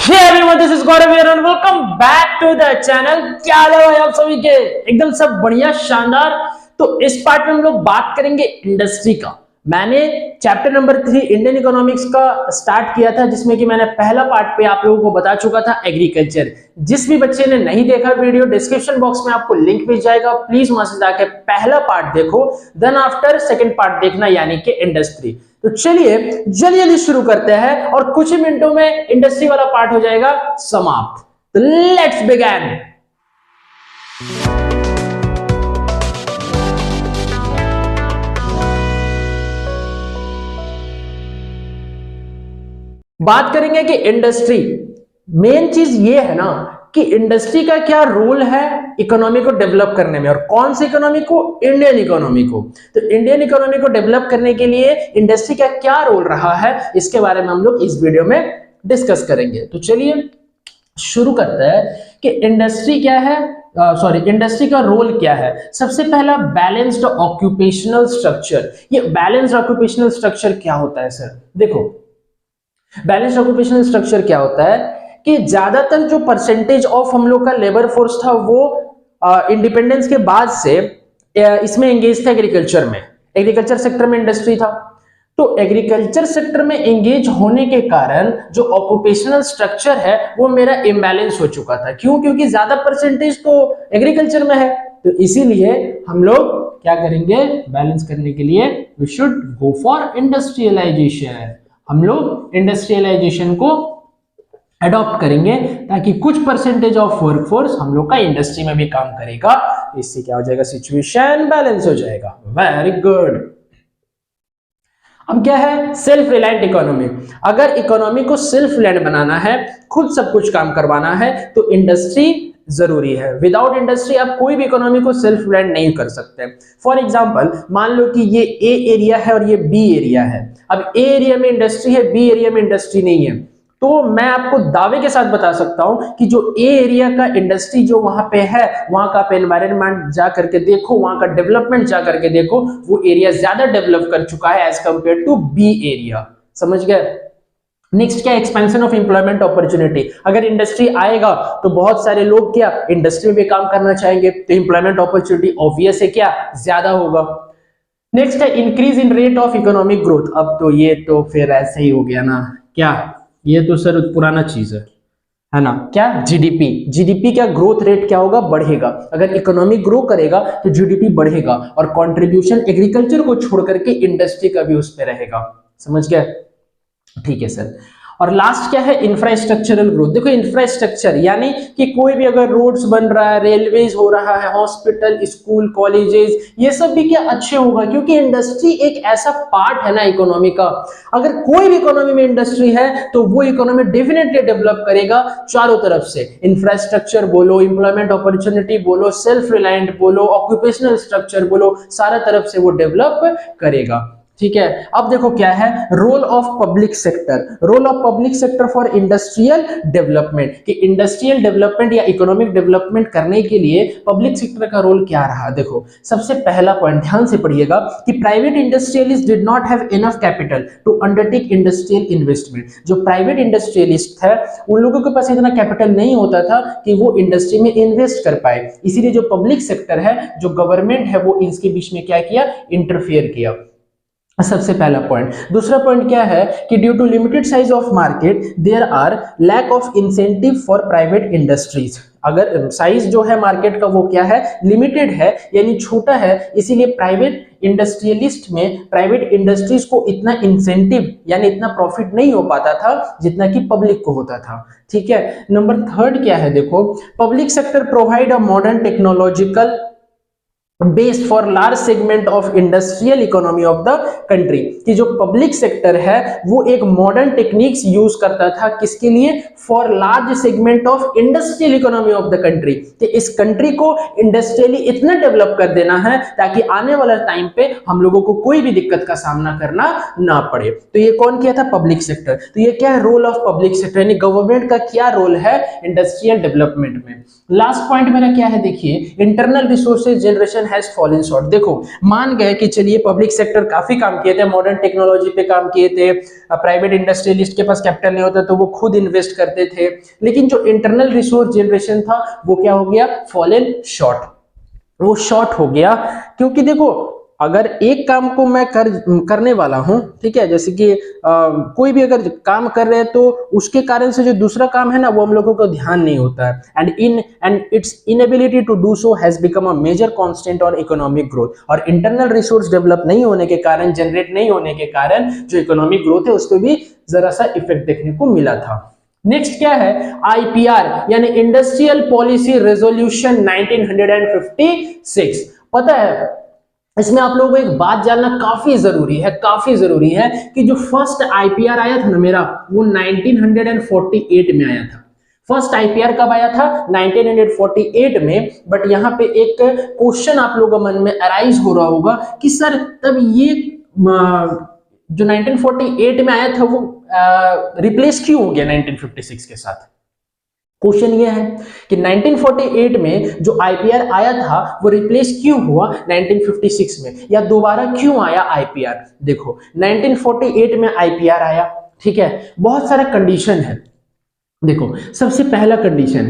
Hey everyone, this is Gaurav here and welcome back to the channel। क्या हाल है भाई आप सभी के? एकदम सब बढ़िया शानदार। तो इस पार्ट में हम लोग बात करेंगे इंडस्ट्री का। मैंने चैप्टर नंबर 3 इंडियन इकोनॉमिक्स का स्टार्ट किया था, जिसमें कि मैंने पहला पार्ट पे आप लोगों को बता चुका था एग्रीकल्चर। जिस भी बच्चे ने नहीं देखा वीडियो, डिस्क्रिप्शन बॉक्स में आपको लिंक मिल जाएगा, प्लीज वहां से जाकर पहला पार्ट देखो, देन आफ्टर सेकेंड पार्ट देखना, यानी कि इंडस्ट्री। तो चलिए जल्दी शुरू करते हैं और कुछ ही मिनटों में इंडस्ट्री वाला पार्ट हो जाएगा समाप्त। तो लेट्स बिगिन। बात करेंगे कि इंडस्ट्री, मेन चीज ये है ना कि इंडस्ट्री का क्या रोल है इकोनॉमी को डेवलप करने में, और कौन सी इकोनॉमी को? इंडियन इकोनॉमी को। तो इंडियन इकोनॉमी को डेवलप करने के लिए इंडस्ट्री का क्या रोल रहा है, इसके बारे में हम लोग इस वीडियो में डिस्कस करेंगे। तो चलिए शुरू करते हैं कि इंडस्ट्री क्या है, इंडस्ट्री का रोल क्या है। सबसे पहला, बैलेंस्ड ऑक्यूपेशनल स्ट्रक्चर। ये बैलेंस्ड ऑक्यूपेशनल स्ट्रक्चर क्या होता है सर? देखो, बैलेंस्ड ऑक्यूपेशनल स्ट्रक्चर क्या होता है कि ज्यादातर जो परसेंटेज ऑफ हम लोग का लेबर फोर्स था वो इंडिपेंडेंस के बाद से इसमें एंगेज था एग्रीकल्चर में। एग्रीकल्चर सेक्टर में इंडस्ट्री था, तो एग्रीकल्चर सेक्टर में एंगेज होने के कारण जो ऑक्यूपेशनल स्ट्रक्चर है वो मेरा इम्बैलेंस हो चुका था। क्यों? क्योंकि ज्यादा परसेंटेज तो एग्रीकल्चर में है। तो इसीलिए हम लोग क्या करेंगे, बैलेंस करने के लिए we should go for industrialization. हम लोग इंडस्ट्रियलाइजेशन को अडॉप्ट करेंगे ताकि कुछ परसेंटेज ऑफ वर्कफोर्स हम लोग का इंडस्ट्री में भी काम करेगा। इससे क्या हो जाएगा, सिचुएशन बैलेंस हो जाएगा। Very good. अब क्या है, सेल्फ रिलायंट इकोनॉमी। अगर इकोनॉमी को सेल्फ रिलायंट बनाना है, खुद सब कुछ काम करवाना है, तो इंडस्ट्री जरूरी है। विदाउट इंडस्ट्री आप कोई भी इकोनॉमी को सेल्फ रिलायंट नहीं कर सकते। फॉर एग्जांपल, मान लो कि ये ए एरिया है और ये बी एरिया है। अब ए एरिया में इंडस्ट्री है, बी एरिया में इंडस्ट्री नहीं है, तो मैं आपको दावे के साथ बता सकता हूं कि जो ए एरिया का इंडस्ट्री जो वहां पे है, वहां का आप एनवायरनमेंट जा करके देखो, वहां का डेवलपमेंट जा करके देखो, वो एरिया ज्यादा डेवलप कर चुका है as compare to B area. समझ गए? नेक्स्ट क्या, एक्सपेंशन ऑफ एम्प्लॉयमेंट अपॉर्चुनिटी। अगर इंडस्ट्री आएगा तो बहुत सारे लोग क्या इंडस्ट्री में भी काम करना चाहेंगे, तो एम्प्लॉयमेंट अपॉर्चुनिटी ऑब्वियस है क्या, ज्यादा होगा। नेक्स्ट है increase in rate of economic growth. अब तो ये तो फिर ऐसे ही हो गया ना, क्या ये तो सर पुराना चीज है ना? क्या जीडीपी, जीडीपी क्या ग्रोथ रेट क्या होगा, बढ़ेगा। अगर इकोनॉमी ग्रो करेगा तो जीडीपी बढ़ेगा, और कंट्रीब्यूशन एग्रीकल्चर को छोड़ करके इंडस्ट्री का भी उस पे रहेगा। समझ गए? ठीक है सर। और लास्ट क्या है, इंफ्रास्ट्रक्चरल ग्रोथ। देखो, इंफ्रास्ट्रक्चर यानी कि कोई भी अगर रोड्स बन रहा है, रेलवेज हो रहा है, हॉस्पिटल, स्कूल, कॉलेजेस, ये सब भी क्या अच्छे होगा, क्योंकि इंडस्ट्री एक ऐसा पार्ट है ना इकोनॉमी का। अगर कोई भी इकोनॉमी में इंडस्ट्री है तो वो इकोनॉमी डेफिनेटली डेवलप करेगा चारों तरफ से। इंफ्रास्ट्रक्चर बोलो, एम्प्लॉयमेंट अपॉर्चुनिटी बोलो, सेल्फ रिलायंट बोलो, ऑक्यूपेशनल स्ट्रक्चर बोलो, सारा तरफ से वो डेवलप करेगा। ठीक है। अब देखो क्या है, role of public sector. Role of public sector for industrial development, कि इंडस्ट्रियल डेवलपमेंट या इकोनॉमिक डेवलपमेंट करने के लिए पब्लिक सेक्टर का रोल क्या रहा। देखो, सबसे पहला पॉइंट ध्यान से पढ़िएगा कि private industrialist did not have enough capital to undertake industrial investment. जो प्राइवेट इंडस्ट्रियलिस्ट है उन लोगों के पास इतना कैपिटल नहीं होता था कि वो इंडस्ट्री में इन्वेस्ट कर पाए। इसीलिए जो पब्लिक सेक्टर है, जो गवर्नमेंट है, वो इसके बीच में क्या किया, इंटरफेयर किया। सबसे पहला पॉइंट। दूसरा पॉइंट क्या है कि due to limited size of market there are lack of incentive for private industries. अगर साइज जो है मार्केट का वो क्या है, लिमिटेड है, यानी छोटा है, इसीलिए प्राइवेट इंडस्ट्रियलिस्ट में, प्राइवेट इंडस्ट्रीज को इतना इंसेंटिव यानी इतना प्रॉफिट नहीं हो पाता था जितना कि पब्लिक को होता था। ठीक है। नंबर थर्ड क्या है, देखो, public sector provide a modern technological based for large segment of industrial economy of the country. कि जो पब्लिक सेक्टर है वो एक मॉडर्न टेक्निक्स यूज करता था, किसके लिए, for large segment of industrial economy of the country. कि इस कंट्री को इंडस्ट्रियली इतना डेवलप कर देना है ताकि आने वाला टाइम पे हम लोगों को कोई भी दिक्कत का सामना करना ना पड़े। तो ये कौन किया था, पब्लिक सेक्टर। तो ये क्या है, रोल ऑफ पब्लिक सेक्टर, यानी गवर्नमेंट का क्या रोल है इंडस्ट्रियल डेवलपमेंट में। लास्ट पॉइंट मेरा क्या है, देखिए, internal resources generation has fallen short. देखो मान गए कि चलिए पब्लिक सेक्टर काफी काम किए थे, मॉडर्न टेक्नोलॉजी पे काम किए थे, प्राइवेट इंडस्ट्रियलिस्ट के पास कैपिटल नहीं होता तो वो खुद इन्वेस्ट करते थे, लेकिन जो इंटरनल रिसोर्स जनरेशन था वो क्या हो गया, फॉलन शॉर्ट, वो शॉर्ट हो गया। क्योंकि देखो अगर एक काम को मैं करने वाला हूं, ठीक है, जैसे कि कोई भी अगर काम कर रहे हैं तो उसके कारण से जो दूसरा काम है ना वो हम लोगों को ध्यान नहीं होता है, and its inability to do so has become a major constant on economic growth. और इंटरनल रिसोर्स डेवलप नहीं होने के कारण, जनरेट नहीं होने के कारण जो इकोनॉमिक ग्रोथ है उस पर भी जरा सा इफेक्ट देखने को मिला था। नेक्स्ट क्या है, आईपीआर यानी इंडस्ट्रियल पॉलिसी रेजोल्यूशन 1956। पता है इसमें आप लोगों को एक बात जानना काफी जरूरी है कि जो फर्स्ट आईपीआर आया था ना मेरा, वो 1948 में आया था। फर्स्ट आईपीआर कब आया था, 1948 में। बट यहाँ पे एक क्वेश्चन आप लोगों के मन में अराइज हो रहा होगा कि सर तब ये जो 1948 में आया था वो रिप्लेस क्यों हो गया 1956 के साथ। क्वेश्चन ये है कि 1948 में जो आईपीआर आया था वो रिप्लेस क्यों हुआ 1956 में, या दोबारा क्यों आया आईपीआर। देखो 1948 में आईपीआर आया, ठीक है, बहुत सारा कंडीशन है। देखो सबसे पहला कंडीशन,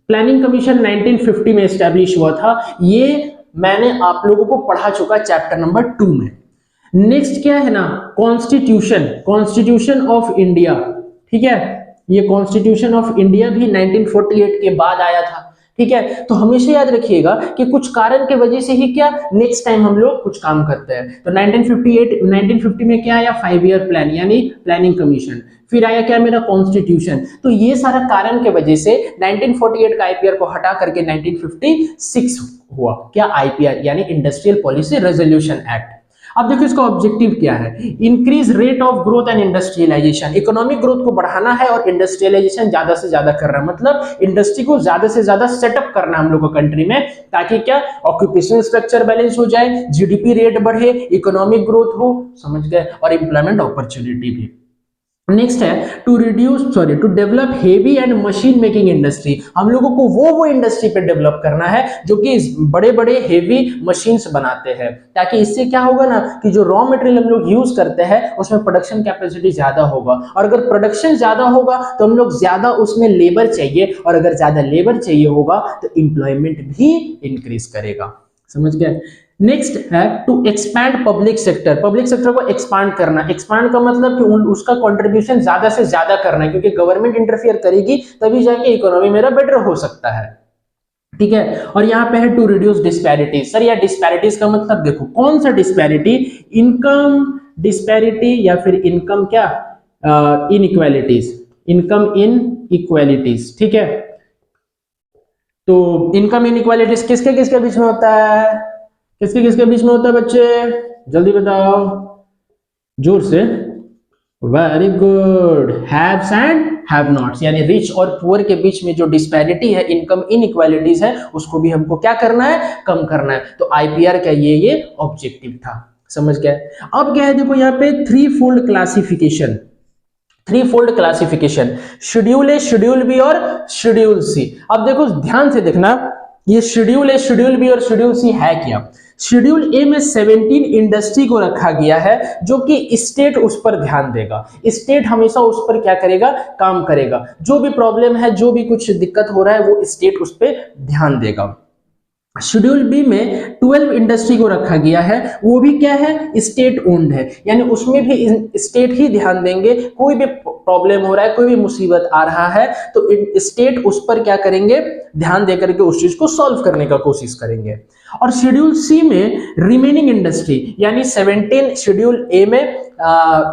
प्लानिंग कमीशन 1950 में एस्टैब्लिश हुआ था, ये मैंने आप लोगों को पढ़ा चुका चैप्टर नंबर 2 में। नेक्स्ट क्या है ना, कॉन्स्टिट्यूशन ऑफ इंडिया, ठीक है, ये कॉन्स्टिट्यूशन ऑफ इंडिया भी 1948 के बाद आया था, ठीक है। तो हमेशा याद रखिएगा कि कुछ कारण के वजह से ही क्या नेक्स्ट टाइम हम लोग कुछ काम करते हैं। तो 1950 में क्या आया, 5 ईयर प्लान यानी प्लानिंग कमीशन, फिर आया क्या मेरा कॉन्स्टिट्यूशन। तो ये सारा कारण के वजह से 1948 का आईपीआर को हटा करके 1956 हुआ क्या, आईपीआर यानी इंडस्ट्रियल पॉलिसी रेजोल्यूशन एक्ट। अब देखो इसका ऑब्जेक्टिव क्या है, increase rate of growth and industrialization, economic growth को बढ़ाना है और इंडस्ट्रियलाइजेशन ज्यादा से ज्यादा करना, मतलब इंडस्ट्री को ज्यादा से ज्यादा सेटअप करना हम लोग को कंट्री में, ताकि क्या ऑक्यूपेशनल स्ट्रक्चर बैलेंस हो जाए, जीडीपी रेट बढ़े, इकोनॉमिक ग्रोथ हो, समझ गए, और एम्प्लॉयमेंट अपॉर्चुनिटी भी। नेक्स्ट है to develop heavy and machine making industry, हम लोगों को वो इंडस्ट्री पे डेवलप करना है जो कि बड़े बड़े हेवी मशीन्स बनाते हैं, ताकि इससे क्या होगा ना कि जो रॉ मटेरियल हम लोग यूज करते हैं उसमें प्रोडक्शन कैपेसिटी ज्यादा होगा, और अगर प्रोडक्शन ज्यादा होगा तो हम लोग ज्यादा उसमें लेबर चाहिए, और अगर ज्यादा लेबर चाहिए होगा तो एम्प्लॉयमेंट भी इंक्रीज करेगा, समझ गए। नेक्स्ट है to expand public sector, public sector को एक्सपांड करना, एक्सपांड का मतलब कि उसका कंट्रीब्यूशन ज्यादा से ज्यादा करना है, क्योंकि गवर्नमेंट इंटरफियर करेगी तभी जाके इकोनॉमी मेरा बेटर हो सकता है, ठीक है। और यहाँ पे है टू रिड्यूस डिस्पैरिटीज। सर या डिस्पैरिटीज का मतलब देखो कौन सा डिस्पैरिटी, इनकम डिस्पैरिटी या फिर इनकम क्या इनइक्वालिटीज, इनकम इनइक्वालिटीज, ठीक है। तो इनकम इनइक्वालिटीज किसके किसके बीच में होता है, किसके किसके बीच में होता है बच्चे, जल्दी बताओ जोर से। Very good, haves and have nots, यानी रिच और पुअर के बीच में जो डिस्पैरिटी है, इनकम इनइक्वालिटीज है, उसको भी हमको क्या करना है, कम करना है। तो आईपीआर का ये ऑब्जेक्टिव था, समझ गए। अब क्या है देखो यहाँ पे थ्री फोल्ड क्लासिफिकेशन, शेड्यूल ए, शेड्यूल बी और शेड्यूल सी। अब देखो ध्यान से देखना, ये शेड्यूल ए, शेड्यूल बी और शेड्यूल सी है क्या। शेड्यूल ए में 17 इंडस्ट्री को रखा गया है, जो कि स्टेट उस पर ध्यान देगा, स्टेट हमेशा उस पर क्या करेगा, काम करेगा, जो भी प्रॉब्लम है, जो भी कुछ दिक्कत हो रहा है वो स्टेट उस पर ध्यान देगा। शेड्यूल बी में 12 इंडस्ट्री को रखा गया है, वो भी क्या है, स्टेट ओन्ड है, यानी उसमें भी स्टेट ही ध्यान देंगे, कोई भी प्रॉब्लम हो रहा है, कोई भी मुसीबत आ रहा है तो स्टेट उस पर क्या करेंगे, ध्यान देकर के उस चीज को सॉल्व करने का कोशिश करेंगे। और शेड्यूल सी में रिमेनिंग इंडस्ट्री, यानी 17 शेड्यूल ए में,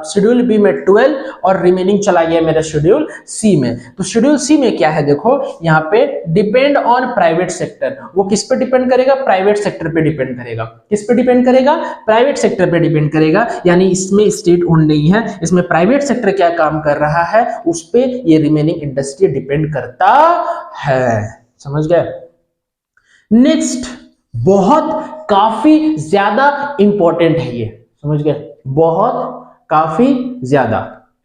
शेड्यूल बी में 12 और रिमेनिंग चला गया मेरा शेड्यूल सी में। तो शेड्यूल सी में क्या है देखो यहाँ पे, डिपेंड ऑन प्राइवेट सेक्टर, वो किस पे डिपेंड करेगा, प्राइवेट सेक्टर पे डिपेंड करेगा। किस पे डिपेंड करेगा, प्राइवेट सेक्टर पे डिपेंड करेगा, यानी इसमें स्टेट ओन नहीं है, इसमें प्राइवेट सेक्टर क्या काम कर रहा है उस पे ये रिमेनिंग इंडस्ट्री डिपेंड करता है, समझ गए। नेक्स्ट बहुत काफी ज्यादा इंपॉर्टेंट है ये, समझ गए, बहुत काफी ज्यादा,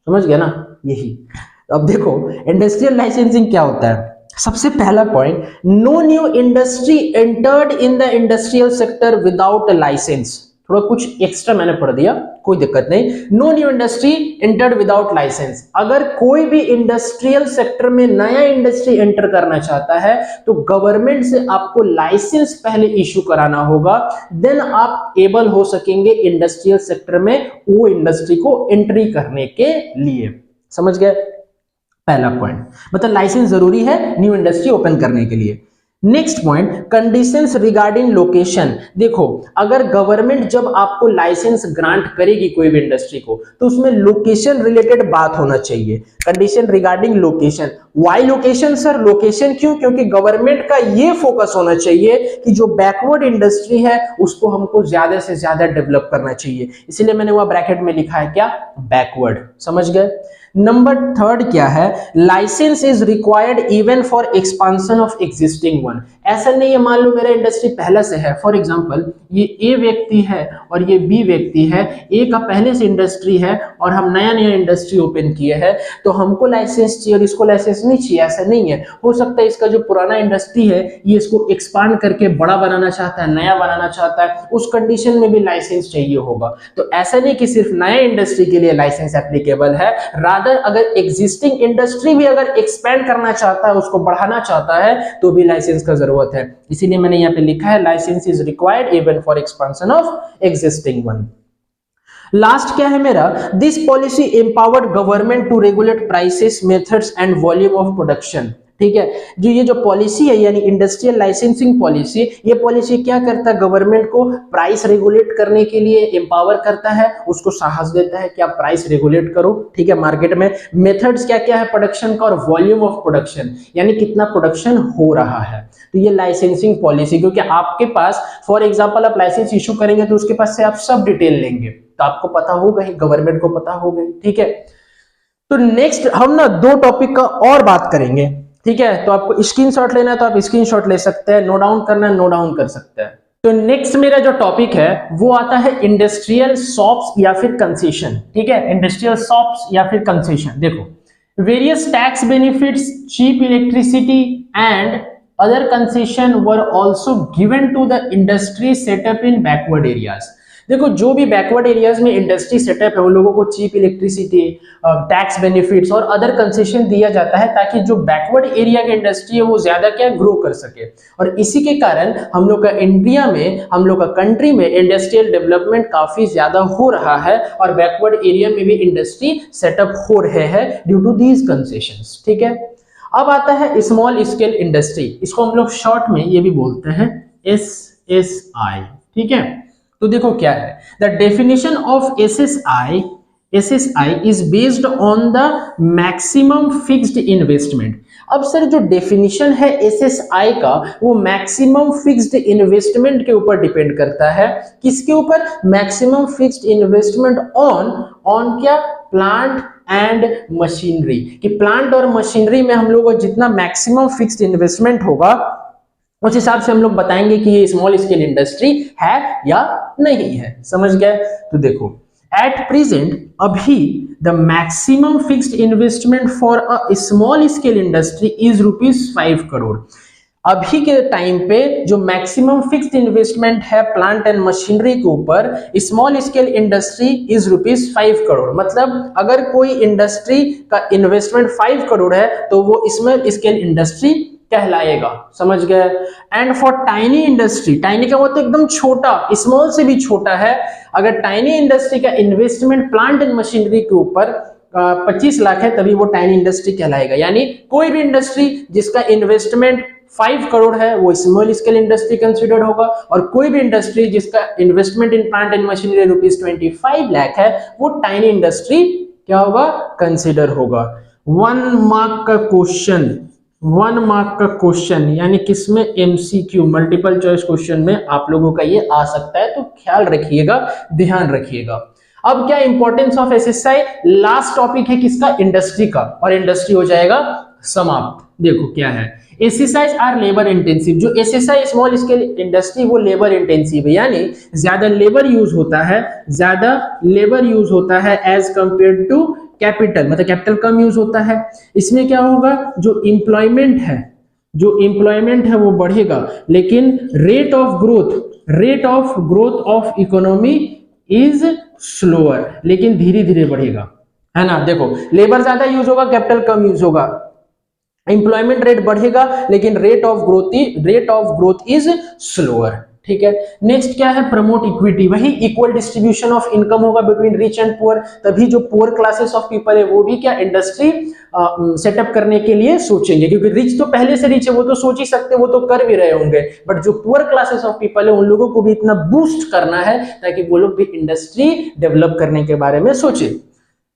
समझ गया ना, यही। अब देखो इंडस्ट्रियल लाइसेंसिंग क्या होता है, सबसे पहला point, no new industry entered in the industrial sector without licence. थोड़ा कुछ एक्स्ट्रा मैंने पढ़ दिया, कोई दिक्कत नहीं। No new industry entered without licence, अगर कोई भी इंडस्ट्रियल सेक्टर में नया इंडस्ट्री एंटर करना चाहता है तो गवर्नमेंट से आपको लाइसेंस पहले इशू कराना होगा, देन आप एबल हो सकेंगे इंडस्ट्रियल सेक्टर में वो इंडस्ट्री को एंट्री करने के लिए। समझ गए? पहला पॉइंट, मतलब लाइसेंस जरूरी है न्यू इंडस्ट्री ओपन करने के लिए। Next point, conditions regarding location. देखो, अगर गवर्नमेंट जब आपको लाइसेंस ग्रांट करेगी कोई भी इंडस्ट्री को, तो उसमें लोकेशन रिलेटेड बात होना चाहिए। Condition regarding location, why location sir? Location क्यों? क्योंकि गवर्नमेंट का ये फोकस होना चाहिए कि जो बैकवर्ड इंडस्ट्री है उसको हमको ज्यादा से ज्यादा डेवलप करना चाहिए, इसलिए मैंने वह ब्रैकेट में लिखा है क्या? बैकवर्ड। समझ गए? नंबर थर्ड क्या है? Licence is required even for expansion of existing one. ऐसा नहीं है मान लो मेरा इंडस्ट्री पहले से है, फॉर एग्जांपल ये ए व्यक्ति है और ये बी व्यक्ति है, ए का पहले से इंडस्ट्री है और हम नया नया इंडस्ट्री ओपन किए हैं, तो हमको लाइसेंस चाहिए और इसको लाइसेंस नहीं चाहिए, ऐसा नहीं है। हो सकता है इसका जो पुराना इंडस्ट्री है ये इसको एक्सपांड करके बड़ा बनाना चाहता है, नया बनाना चाहता है, उस कंडीशन में भी लाइसेंस चाहिए होगा। तो ऐसा नहीं कि सिर्फ नया इंडस्ट्री के लिए लाइसेंस एप्लीकेबल है, अगर एग्जिस्टिंग इंडस्ट्री भी अगर एक्सपेंड करना चाहता है, उसको बढ़ाना चाहता है, तो भी लाइसेंस का जरूरत है। इसीलिए मैंने यहाँ पे लिखा है licence is required even for expansion of existing one. Last क्या है मेरा? This policy empowered government to regulate prices, methods and volume of production. ठीक है, जो ये जो पॉलिसी है यानी इंडस्ट्रियल लाइसेंसिंग पॉलिसी, ये पॉलिसी क्या करता है? गवर्नमेंट को प्राइस रेगुलेट करने के लिए एम्पावर करता है, उसको साहस देता है कि आप प्राइस रेगुलेट करो। ठीक है, मार्केट में मेथड्स क्या क्या है प्रोडक्शन का, और वॉल्यूम ऑफ प्रोडक्शन यानी कितना प्रोडक्शन हो रहा है। तो ये लाइसेंसिंग पॉलिसी, क्योंकि आपके पास फॉर एग्जांपल आप लाइसेंस इशू करेंगे तो उसके पास से आप सब डिटेल लेंगे, तो आपको पता होगा ही, गवर्नमेंट को पता होगा। ठीक है, तो नेक्स्ट हम ना दो टॉपिक का और बात करेंगे। ठीक है, तो आपको स्क्रीनशॉट लेना है तो आप स्क्रीनशॉट ले सकते हैं, नोट डाउन करना है नोट डाउन कर सकते हैं। तो नेक्स्ट मेरा जो टॉपिक है वो आता है इंडस्ट्रियल शॉप्स या फिर कंसेशन। ठीक है, इंडस्ट्रियल शॉप्स या फिर कंसेशन। देखो, various tax benefits, cheap electricity and other concession were also given to the industry setup in backward areas. देखो, जो भी बैकवर्ड एरियाज में इंडस्ट्री सेटअप है उन लोगों को चीप इलेक्ट्रिसिटी, टैक्स बेनिफिट्स और अदर कंसेशन दिया जाता है, ताकि जो बैकवर्ड एरिया की इंडस्ट्री है वो ज्यादा क्या ग्रो कर सके। और इसी के कारण हम लोग का इंडिया में, हम लोग का कंट्री में इंडस्ट्रियल डेवलपमेंट काफी ज्यादा हो रहा है और बैकवर्ड एरिया में भी इंडस्ट्री सेटअप हो रहे हैं ड्यू टू दीज कंसेशंस। ठीक है, अब आता है स्मॉल स्केल इंडस्ट्री, इसको हम लोग शॉर्ट में ये भी बोलते हैं SSI। ठीक है, तो देखो क्या है, the definition of SSI is based on the maximum fixed investment. अब सर जो डेफिनेशन है SSI का वो मैक्सिमम फिक्स्ड इन्वेस्टमेंट के ऊपर डिपेंड करता है। किसके ऊपर? मैक्सिमम फिक्स्ड इन्वेस्टमेंट ऑन क्या? Plant and machinery. कि प्लांट और मशीनरी में हम लोग को जितना मैक्सिमम फिक्स्ड इन्वेस्टमेंट होगा उस हिसाब से हम लोग बताएंगे कि ये स्मॉल स्केल इंडस्ट्री है या नहीं है। समझ गए? तो देखो, एट प्रेजेंट अभी the maximum fixed investment for a small scale industry is ₹5 crore. अभी के टाइम पे जो मैक्सिमम फिक्स्ड इन्वेस्टमेंट है प्लांट एंड मशीनरी के ऊपर small scale industry is ₹5 crore. मतलब अगर कोई इंडस्ट्री का इन्वेस्टमेंट 5 करोड़ है तो वो स्मॉल स्केल इंडस्ट्री कहलाएगा। समझ गए? And for tiny industry, tiny का मतलब एकदम छोटा, स्मॉल से भी छोटा है। अगर टाइनी इंडस्ट्री का इन्वेस्टमेंट प्लांट एंड मशीनरी के ऊपर 25 लाख है तभी वो टाइनी इंडस्ट्री कहलाएगा। यानी कोई भी इंडस्ट्री जिसका इन्वेस्टमेंट 5 करोड़ है वो स्मॉल स्केल इंडस्ट्री कंसिडर होगा, और कोई भी इंडस्ट्री जिसका investment in plant and machinery ₹25 lakh है वो टाइनी इंडस्ट्री क्या होगा? कंसिडर होगा। 1 मार्क का क्वेश्चन यानी किसमें? MCQ मल्टीपल चॉइस क्वेश्चन में आप लोगों का ये आ सकता है, तो ख्याल रखिएगा, ध्यान रखिएगा। अब क्या importance of SSI? Last topic है किसका? इंडस्ट्री का, और इंडस्ट्री हो जाएगा समाप्त। देखो क्या है, SSIs आर लेबर इंटेंसिव। जो SSI स्मॉल स्केल इंडस्ट्री वो लेबर इंटेंसिव है, यानी ज्यादा लेबर यूज होता है एज कंपेयर टू कैपिटल, मतलब कैपिटल कम यूज होता है। इसमें क्या होगा? जो एम्प्लॉयमेंट है जो एम्प्लॉयमेंट है वो बढ़ेगा, लेकिन rate of growth of economy is slower, लेकिन धीरे धीरे बढ़ेगा, है ना। देखो लेबर ज्यादा यूज होगा, कैपिटल कम यूज होगा, एम्प्लॉयमेंट रेट बढ़ेगा, लेकिन rate of growth is slower, ठीक है। नेक्स्ट क्या है, प्रमोट इक्विटी, वही इक्वल डिस्ट्रीब्यूशन ऑफ इनकम होगा बिटवीन रिच एंड पुअर, तभी जो पुअर क्लासेस ऑफ पीपल है वो भी क्या इंडस्ट्री सेटअप करने के लिए सोचेंगे, क्योंकि रिच तो पहले से रिच है, वो तो सोच ही सकते, वो तो कर भी रहे होंगे, बट जो पुअर क्लासेस ऑफ पीपल है उन लोगों को भी इतना बूस्ट करना है ताकि वो लोग भी इंडस्ट्री डेवलप करने के बारे में सोचे।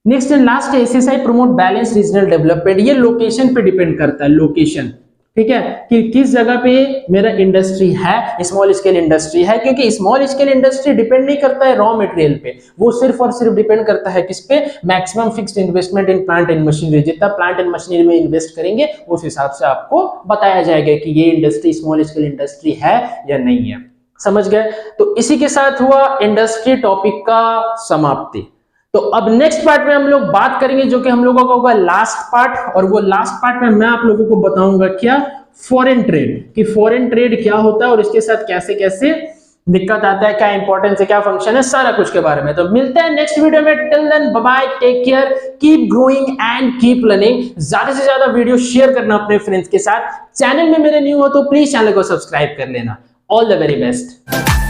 नेक्स्ट एंड लास्ट है SSI promote balance regional development, ये लोकेशन पे डिपेंड करता है, लोकेशन, ठीक है, कि किस जगह पे मेरा इंडस्ट्री है, स्मॉल स्केल इंडस्ट्री है, क्योंकि स्मॉल स्केल इंडस्ट्री डिपेंड नहीं करता है रॉ मटेरियल पे, वो सिर्फ और सिर्फ डिपेंड करता है किस पे, maximum fixed investment in plant and machinery, जितना प्लांट एंड मशीनरी में इन्वेस्ट करेंगे उस हिसाब से आपको बताया जाएगा कि ये इंडस्ट्री स्मॉल स्केल इंडस्ट्री है या नहीं है, समझ गए। तो इसी के साथ हुआ इंडस्ट्री टॉपिक का समाप्ति। तो अब नेक्स्ट पार्ट में हम लोग बात करेंगे जो कि हम लोगों का होगा लास्ट पार्ट, और वो लास्ट पार्ट में मैं आप लोगों को बताऊंगा क्या, फॉरेन ट्रेड, कि फॉरेन ट्रेड क्या होता है और इसके साथ कैसे कैसे दिक्कत आता है, क्या इंपॉर्टेंस है, क्या फंक्शन है, सारा कुछ के बारे में। तो मिलते हैं नेक्स्ट वीडियो में, till then bye bye, take care, keep growing and keep learning. ज्यादा से ज्यादा वीडियो शेयर करना अपने फ्रेंड्स के साथ, चैनल में मेरे न्यू हो तो प्लीज चैनल को सब्सक्राइब कर लेना। All the very best.